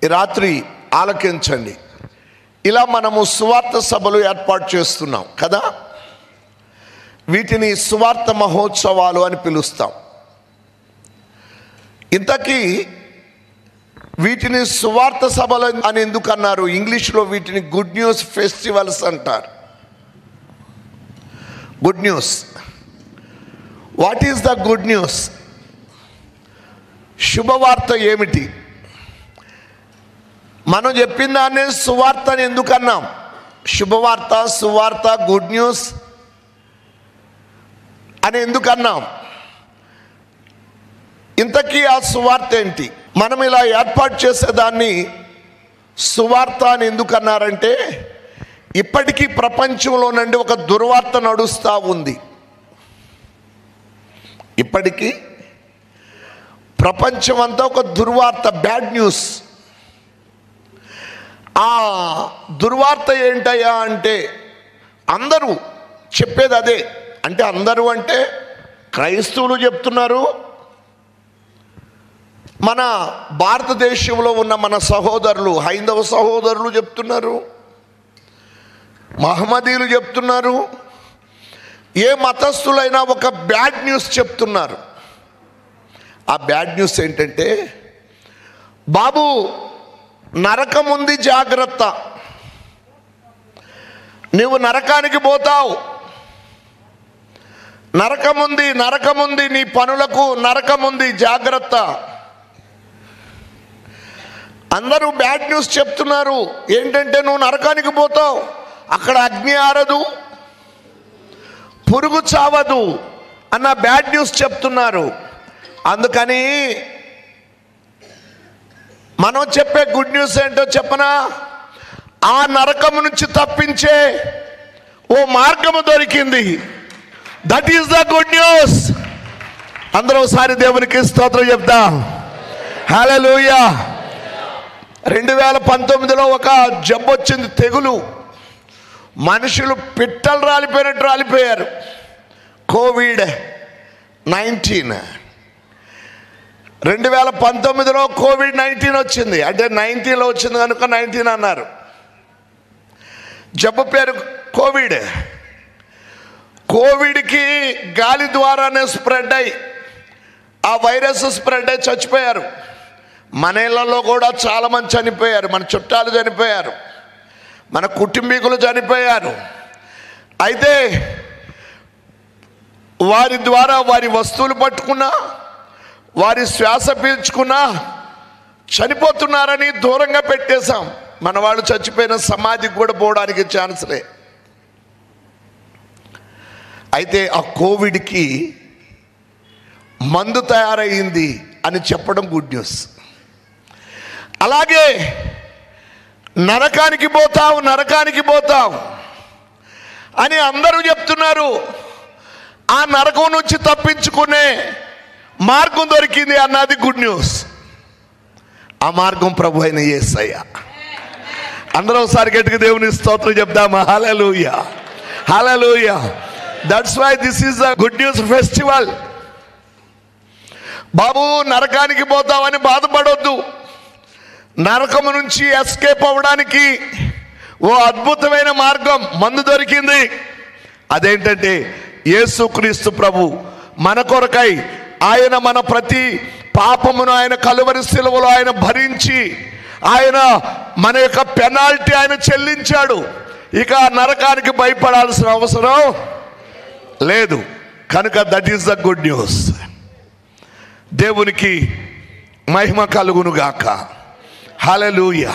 ఈ రాత్రి ఆలకించండి. ఇలా మనము సువార్త సభలు ఏర్పాటు చేస్తున్నాం కదా, వీటిని సువార్త మహోత్సవాలు అని పిలుస్తాం. ఇంతకీ వీటిని సువార్త సభలు అని ఎందుకు అన్నారు? ఇంగ్లీష్లో వీటిని గుడ్ న్యూస్ ఫెస్టివల్స్ అంటారు. Good news. What is the good news? శుభవార్త ఏమిటి? మనం చెప్పిన దాన్ని సువార్త అని ఎందుకు అన్నాం? శుభవార్త, సువార్త, గుడ్ న్యూస్ అని ఎందుకు అన్నాం? ఇంతకీ ఆ సువార్త ఏంటి? మనం ఇలా ఏర్పాటు చేసేదాన్ని సువార్త అని ఎందుకు అన్నారంటే, ఇప్పటికీ ప్రపంచంలో నుండి ఒక దుర్వార్త నడుస్తూ ఉంది. ఇప్పటికీ ప్రపంచమంతా ఒక దుర్వార్త, బ్యాడ్ న్యూస్. ఆ దుర్వార్త ఏంటయ్యా అంటే, అందరూ చెప్పేది అదే. అంటే అందరూ అంటే క్రైస్తవులు చెప్తున్నారు, మన భారతదేశంలో ఉన్న మన సహోదరులు, హైందవ సహోదరులు చెప్తున్నారు, మహమ్మదీయులు చెప్తున్నారు, ఏ మతస్థులైనా ఒక బ్యాడ్ న్యూస్ చెప్తున్నారు. ఆ బ్యాడ్ న్యూస్ ఏంటంటే, బాబు నరకం ఉంది, జాగ్రత్త, నువ్వు నరకానికి పోతావు, నరకముంది, నరకముంది, నీ పనులకు నరకముంది, జాగ్రత్త. అందరూ బ్యాడ్ న్యూస్ చెప్తున్నారు. ఏంటంటే నువ్వు నరకానికి పోతావు, అక్కడ అగ్ని ఆరదు, పురుగు చావదు అన్న బ్యాడ్ న్యూస్ చెప్తున్నారు. అందుకని మనం చెప్పే గుడ్ న్యూస్ ఏంటో చెప్పనా? ఆ నరకము నుంచి తప్పించే ఓ మార్గము దొరికింది. That is the good news. అందరూ ఒకసారి దేవునికి స్తోత్రం చెప్దాం. హల్లెలూయా. 2019లో ఒక జబ్బు వచ్చింది, తెగులు. మనుషులు పిట్టలు రాలిపోయినట్టు రాలిపోయారు. కోవిడ్-19. 2019లో కోవిడ్-19 వచ్చింది. అంటే 19లో వచ్చింది కనుక 19 అన్నారు. జబ్బు పేరు కోవిడ్. కోవిడ్కి గాలి ద్వారానే స్ప్రెడ్ అయ్యి, ఆ వైరస్ స్ప్రెడ్ అయ్యి చచ్చిపోయారు. మన ఇళ్లలో కూడా చాలామంది చనిపోయారు. మన చుట్టాలు చనిపోయారు, మన కుటుంబీకులు చనిపోయారు. అయితే వారి ద్వారా వారి వస్తువులు పట్టుకున్నా, వారి శ్వాస పీల్చుకున్నా చనిపోతున్నారని దూరంగా పెట్టేశాం. మన వాళ్ళు చచ్చిపోయిన సమాధికి కూడా పోవడానికి ఛాన్స్లే. అయితే ఆ కోవిడ్కి మందు తయారయ్యింది అని చెప్పడం గుడ్ న్యూస్. అలాగే నరకానికి పోతావు, నరకానికి పోతావు అని అందరూ చెప్తున్నారు. ఆ నరకం నుంచి తప్పించుకునే మార్గం దొరికింది అన్నది గుడ్ న్యూస్. ఆ మార్గం ప్రభు అయిన యేసయ్య. అందరూ ఒకసారి గట్టిగా దేవుని స్తోత్రం చెప్దామా? Hallelujah, hallelujah. That's why this is the good news festival. బాబు నరకానికి పోతావని బాధపడొద్దు. నరకము నుంచి ఎస్కేప్ అవ్వడానికి ఓ అద్భుతమైన మార్గం, మందు దొరికింది. అదేంటంటే యేసుక్రీస్తు ప్రభు మన కొరకై ఆయన మన ప్రతి పాపమును ఆయన కలువరి శిలువలో ఆయన భరించి, ఆయన మన యొక్క పెనాల్టీ ఆయన చెల్లించాడు. ఇక నరకానికి భయపడాల్సిన అవసరం లేదు. కనుక that is the good news. దేవునికి మహిమ కలుగును గాక. హల్లెలూయా.